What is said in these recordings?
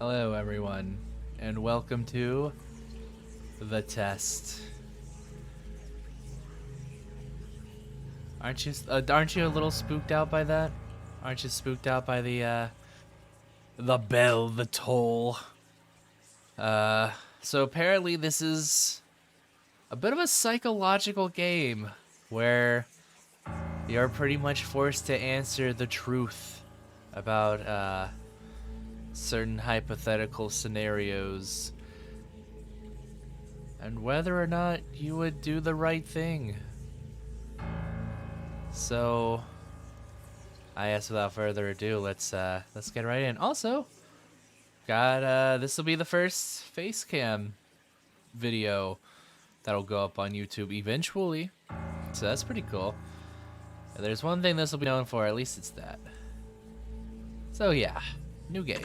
Hello, everyone, and welcome to the test. Aren't you a little spooked out by that? Aren't you spooked out by the bell, the toll? So apparently this is a bit of a psychological game where you're pretty much forced to answer the truth about certain hypothetical scenarios and whether or not you would do the right thing. So I guess without further ado, let's get right in. Also, got this will be the first face cam video that'll go up on YouTube eventually. So that's pretty cool. And there's one thing this will be known for, at least it's that. So yeah, new game.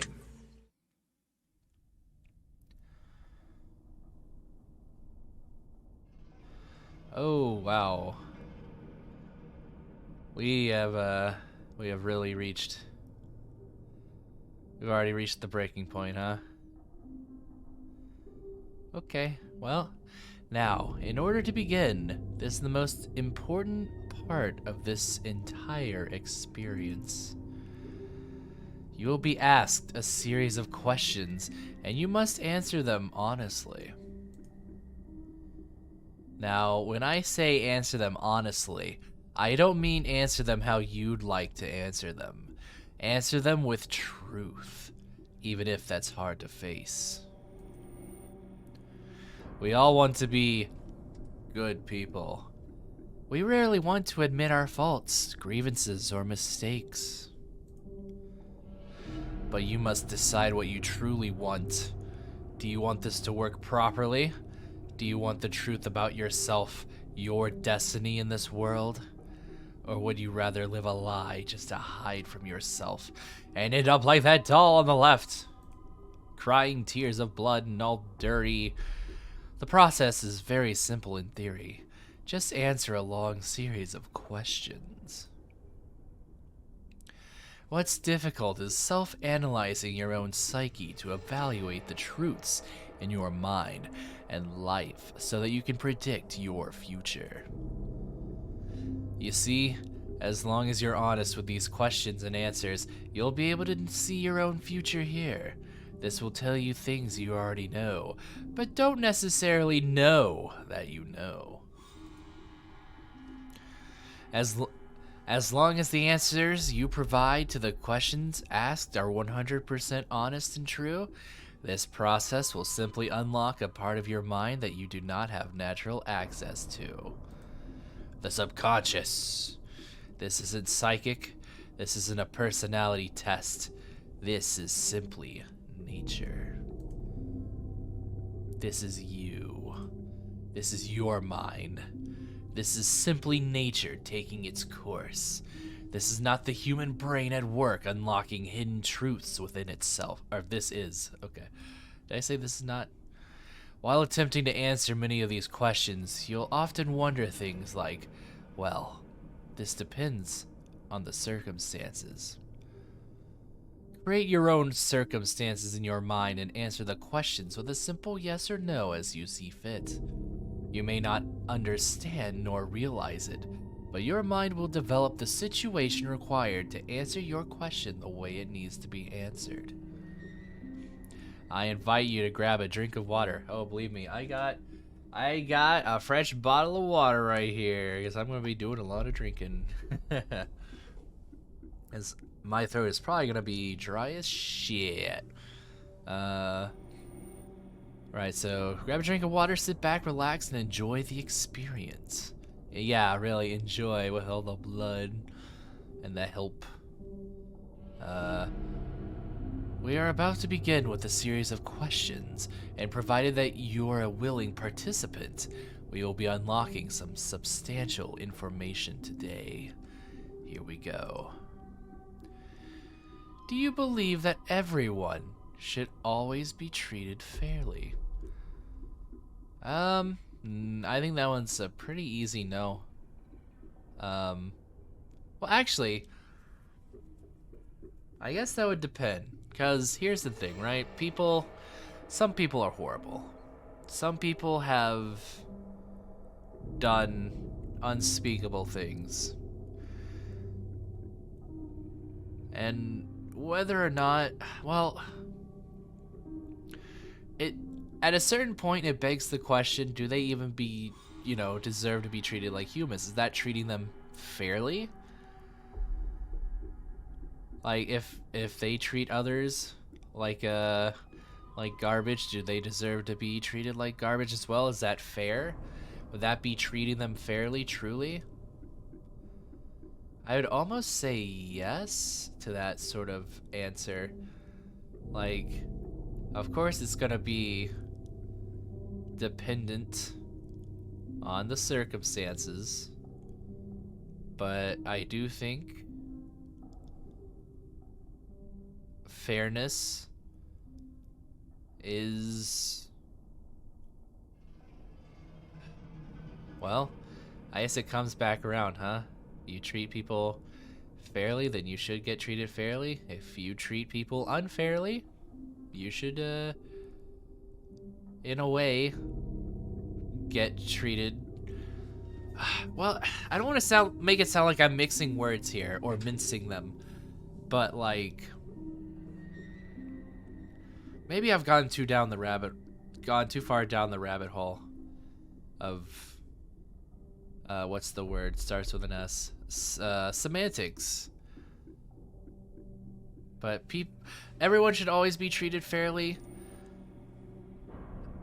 Oh wow. We have really reached. We've already reached the breaking point, huh? Okay, well, now, in order to begin, this is the most important part of this entire experience. You will be asked a series of questions, and you must answer them honestly. Now, when I say answer them honestly, I don't mean answer them how you'd like to answer them. Answer them with truth, even if that's hard to face. We all want to be good people. We rarely want to admit our faults, grievances, or mistakes. But you must decide what you truly want. Do you want this to work properly? Do you want the truth about yourself, your destiny in this world? Or would you rather live a lie just to hide from yourself and end up like that doll on the left? Crying tears of blood and all dirty. The process is very simple in theory. Just answer a long series of questions. What's difficult is self-analyzing your own psyche to evaluate the truths in your mind and life so that you can predict your future. You see, as long as you're honest with these questions and answers, you'll be able to see your own future here. This will tell you things you already know, but don't necessarily know that you know. As long as the answers you provide to the questions asked are 100% honest and true, this process will simply unlock a part of your mind that you do not have natural access to. The subconscious. This isn't psychic. This isn't a personality test. This is simply nature. This is you. This is your mind. This is simply nature taking its course. This is not the human brain at work unlocking hidden truths within itself. Or this is. Okay. Did I say this is not? While attempting to answer many of these questions, you'll often wonder things like, well, this depends on the circumstances. Create your own circumstances in your mind and answer the questions with a simple yes or no as you see fit. You may not understand nor realize it, but your mind will develop the situation required to answer your question the way it needs to be answered. I invite you to grab a drink of water. Oh, believe me, I got a fresh bottle of water right here because I'm going to be doing a lot of drinking. As my throat is probably going to be dry as shit. Right, so grab a drink of water, sit back, relax, and enjoy the experience. Yeah, really enjoy with all the blood and the help. We are about to begin with a series of questions, and provided that you're a willing participant, we will be unlocking some substantial information today. Here we go. Do you believe that everyone should always be treated fairly? I think that one's a pretty easy no. Well, actually, I guess that would depend. Because here's the thing, right? Some people are horrible. Some people have done unspeakable things. And whether or not, well, at a certain point it begs the question, do they even deserve to be treated like humans? Is that treating them fairly? Like if they treat others like garbage, do they deserve to be treated like garbage as well? Is that fair? Would that be treating them fairly, truly? I would almost say yes to that sort of answer. Like, of course it's gonna be dependent on the circumstances, but I do think fairness is, well, I guess it comes back around, huh? You treat people fairly, then you should get treated fairly. If you treat people unfairly, you should, in a way, get treated. Well, I don't want to make it sound like I'm mixing words here or mincing them, but like, maybe I've gone too far down the rabbit hole of what's the word? Starts with an S. Semantics. But everyone should always be treated fairly.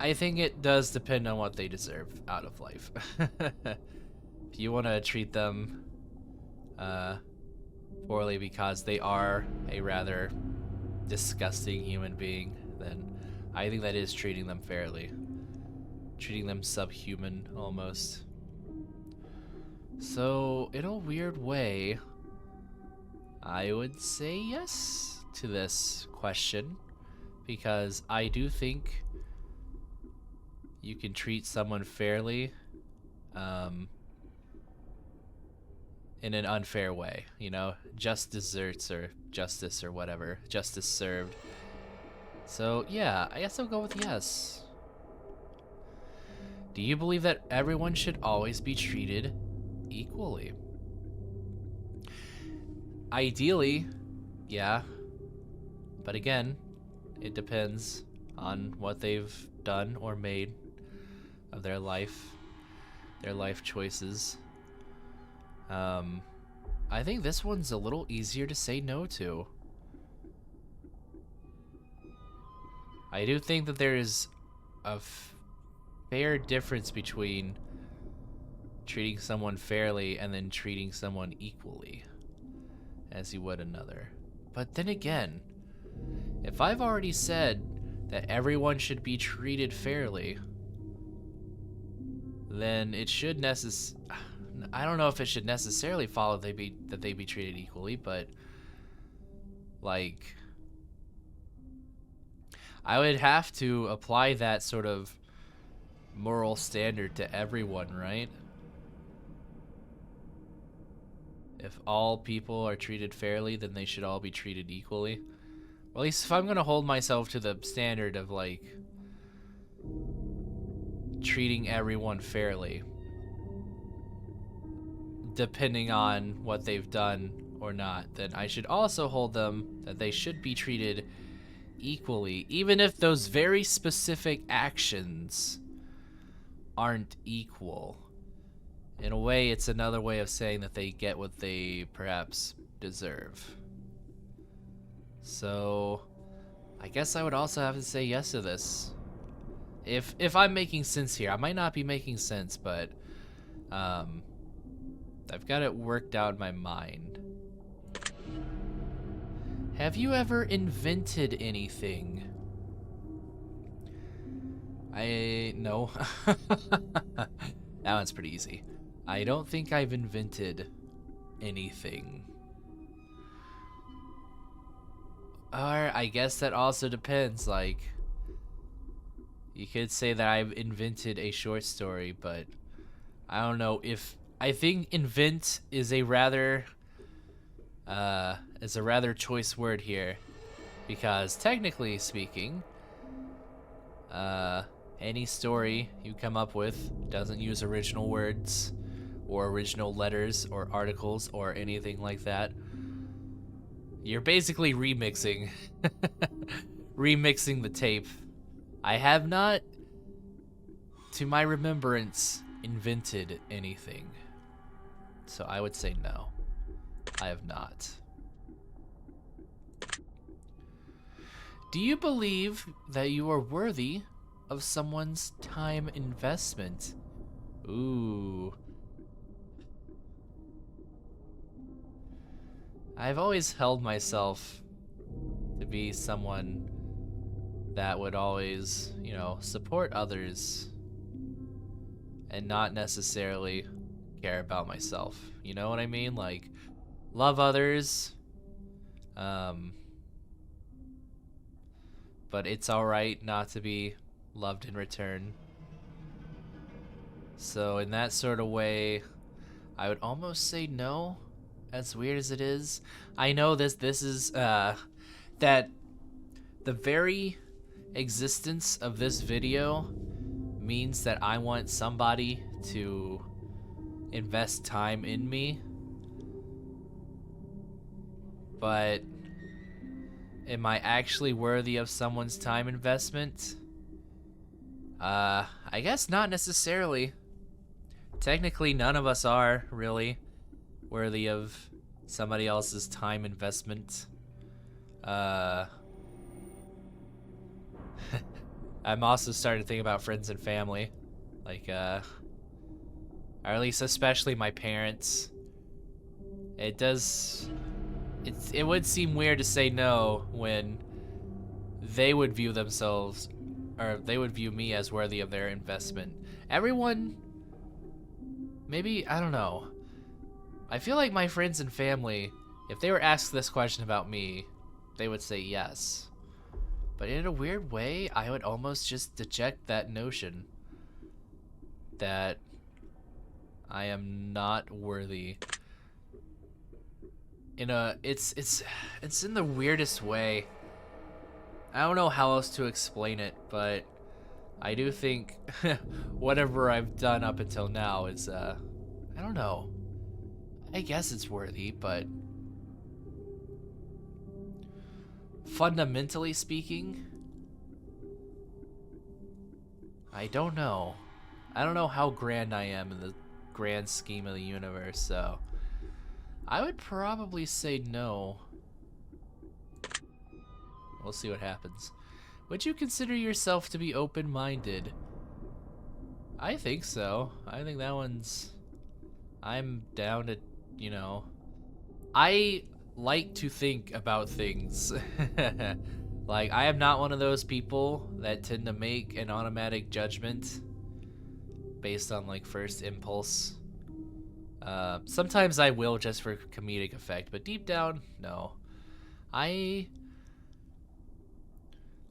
I think it does depend on what they deserve out of life. If you want to treat them poorly because they are a rather disgusting human being, then I think that is treating them fairly. Treating them subhuman, almost. So, in a weird way, I would say yes to this question, because I do think you can treat someone fairly in an unfair way, just desserts or justice or whatever, justice served. So yeah, I guess I'll go with yes. Do you believe that everyone should always be treated equally? Ideally, yeah, but again, it depends on what they've done or made of their life choices. I think this one's a little easier to say no to. I do think that there is a fair difference between treating someone fairly and then treating someone equally as you would another. But then again, if I've already said that everyone should be treated fairly, then it should I don't know if it should necessarily follow that they be treated equally, but like, I would have to apply that sort of moral standard to everyone, right? If all people are treated fairly, then they should all be treated equally. Or at least if I'm gonna hold myself to the standard of like treating everyone fairly, depending on what they've done or not, then I should also hold them that they should be treated equally, even if those very specific actions aren't equal. In a way, it's another way of saying that they get what they perhaps deserve. So, I guess I would also have to say yes to this. If I'm making sense here, I might not be making sense, but I've got it worked out in my mind. Have you ever invented anything? No. That one's pretty easy. I don't think I've invented anything. Or I guess that also depends, like, you could say that I've invented a short story, but I don't know if, I think invent is a rather choice word here. Because technically speaking, any story you come up with doesn't use original words or original letters or articles or anything like that. You're basically remixing remixing the tape. I have not, to my remembrance, invented anything. So I would say no. I have not. Do you believe that you are worthy of someone's time investment? Ooh. I've always held myself to be someone that would always, you know, support others and not necessarily care about myself. You know what I mean? Like, love others, but it's alright not to be loved in return. So in that sort of way, I would almost say no, as weird as it is. I know this is, that the very existence of this video means that I want somebody to invest time in me. But am I actually worthy of someone's time investment? I guess not necessarily. Technically, none of us are really worthy of somebody else's time investment. I'm also starting to think about friends and family. Like, or at least especially my parents. It would seem weird to say no when they would view themselves, or they would view me as worthy of their investment. Everyone, maybe, I don't know. I feel like my friends and family, if they were asked this question about me, they would say yes. But in a weird way, I would almost just deject that notion that I am not worthy. It's in the weirdest way. I don't know how else to explain it, but I do think whatever I've done up until now is, I don't know. I guess it's worthy, but fundamentally speaking, I don't know. I don't know how grand I am in the grand scheme of the universe, so I would probably say no. We'll see what happens. Would you consider yourself to be open-minded? I think so. I think that one's... I'm down to, you know... I like to think about things. Like, I am not one of those people that tend to make an automatic judgment based on, like, first impulse. Sometimes I will just for comedic effect, but deep down, no. I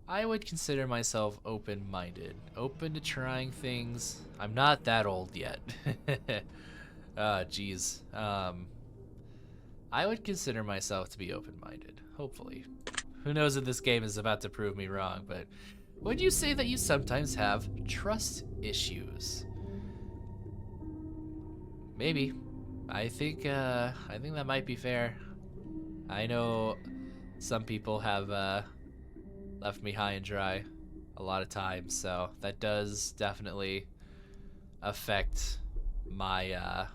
would consider myself open-minded, open to trying things. I'm not that old yet. Geez. I would consider myself to be open-minded, hopefully. Who knows if this game is about to prove me wrong, but would you say that you sometimes have trust issues? Maybe. I think that might be fair. I know some people have left me high and dry a lot of times, so that does definitely affect my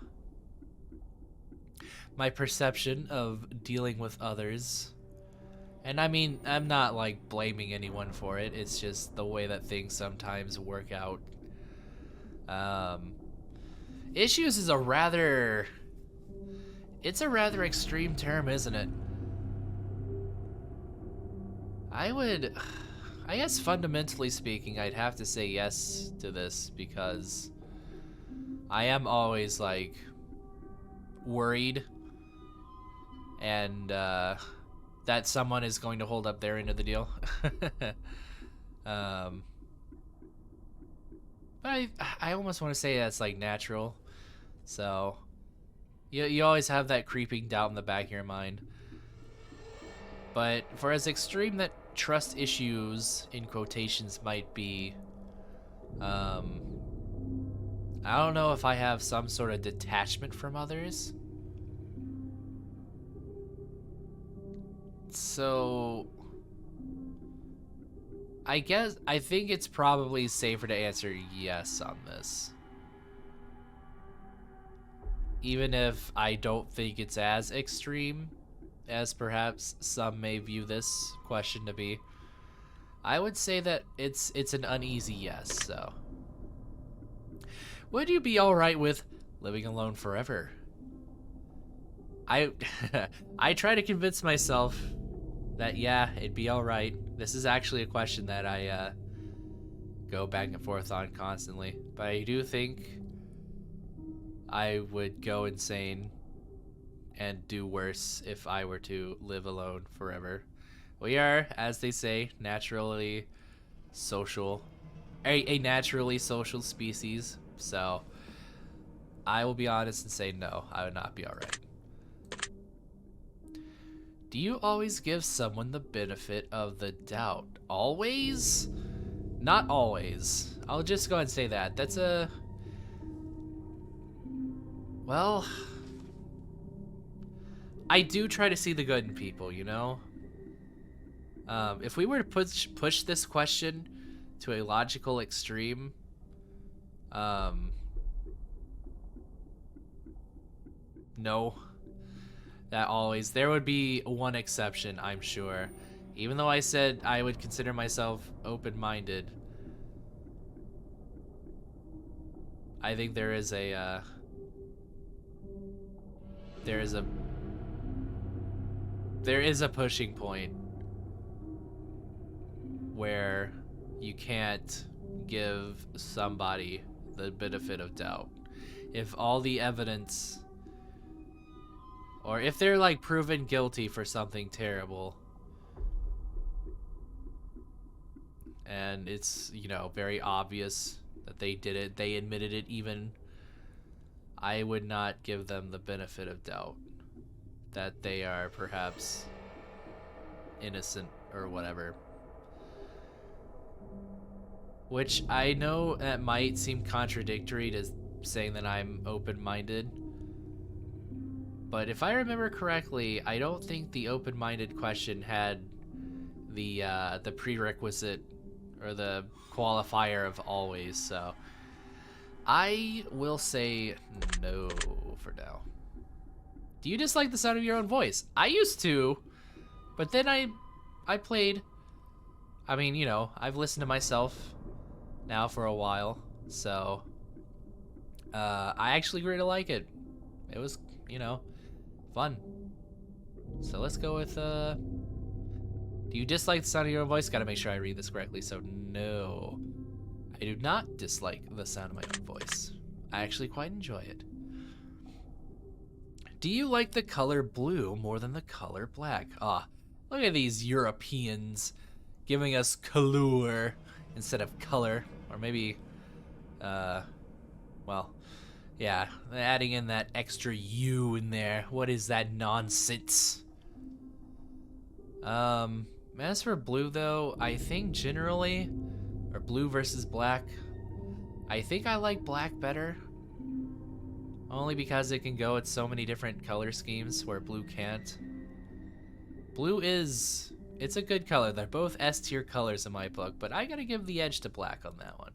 my perception of dealing with others. And I mean, I'm not like blaming anyone for it. It's just the way that things sometimes work out. Issues is a rather extreme term, isn't it? I guess fundamentally speaking, I'd have to say yes to this because I am always like worried and that someone is going to hold up their end of the deal. But I almost want to say that's like natural. So you always have that creeping doubt in the back of your mind. But for as extreme that trust issues, in quotations, might be, I don't know if I have some sort of detachment from others. So I think it's probably safer to answer yes on this. Even if I don't think it's as extreme as perhaps some may view this question to be. I would say that it's an uneasy yes, so. Would you be alright with living alone forever? I try to convince myself that yeah, it'd be alright. This is actually a question that I go back and forth on constantly. But I do think I would go insane and do worse if I were to live alone forever. We are, as they say, naturally social. A naturally social species. So I will be honest and say no, I would not be alright. Do you always give someone the benefit of the doubt? Always? Not always. I'll just go ahead and say that. That's a... Well... I do try to see the good in people, you know? If we were to push this question to a logical extreme, no. That always. There would be one exception, I'm sure. Even though I said I would consider myself open-minded, I think there is a pushing point where you can't give somebody the benefit of doubt. If all the evidence, or if they're like proven guilty for something terrible, and it's, you know, very obvious that they did it, they admitted it even, I would not give them the benefit of doubt that they are perhaps innocent or whatever. Which I know that might seem contradictory to saying that I'm open-minded, but if I remember correctly, I don't think the open-minded question had the prerequisite or the qualifier of always, so I will say no for now. Do you dislike the sound of your own voice? I used to, but then I played. I mean, you know, I've listened to myself now for a while, so I actually grew to like it. It was, you know, fun. So let's go with, do you dislike the sound of your own voice? Gotta make sure I read this correctly, so no. I do not dislike the sound of my own voice. I actually quite enjoy it. Do you like the color blue more than the color black? Ah, look at these Europeans giving us couleur instead of color. Or maybe, well, yeah, adding in that extra U in there. What is that nonsense? As for blue though, I think generally, or blue versus black, I think I like black better. Only because it can go at so many different color schemes where blue can't. Blue is, it's a good color. They're both S tier colors in my book, but I gotta give the edge to black on that one.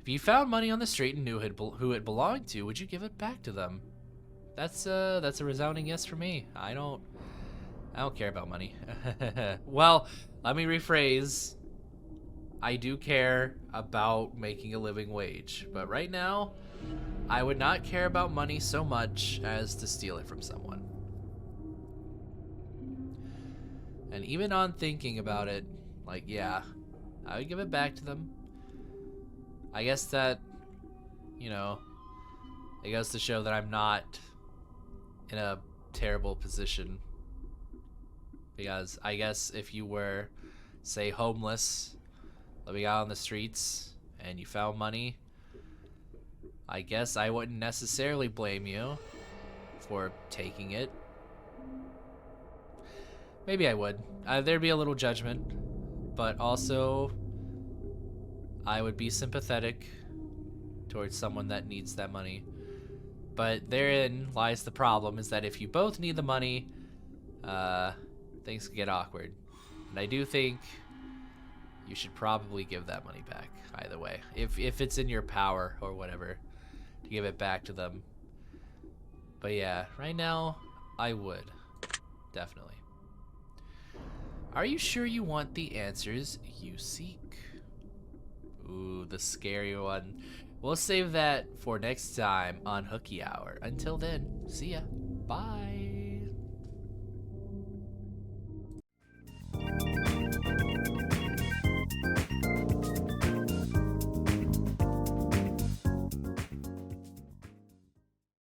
If you found money on the street and knew who it belonged to, would you give it back to them? That's a resounding yes for me. I don't care about money. Well, let me rephrase. I do care about making a living wage, but right now, I would not care about money so much as to steal it from someone. And even on thinking about it, like, yeah, I would give it back to them. I guess that, you know, it goes to show that I'm not in a terrible position. Because I guess if you were, say, homeless, living out on the streets, and you found money, I guess I wouldn't necessarily blame you for taking it. maybe I would. There'd be a little judgment, but also I would be sympathetic towards someone that needs that money. But therein lies the problem, is that if you both need the money, things can get awkward. And I do think you should probably give that money back, either way. If it's in your power or whatever, to give it back to them. But yeah, right now, I would. Definitely. Are you sure you want the answers you seek? Ooh, the scary one. We'll save that for next time on Hooky Hour. Until then, see ya. Bye.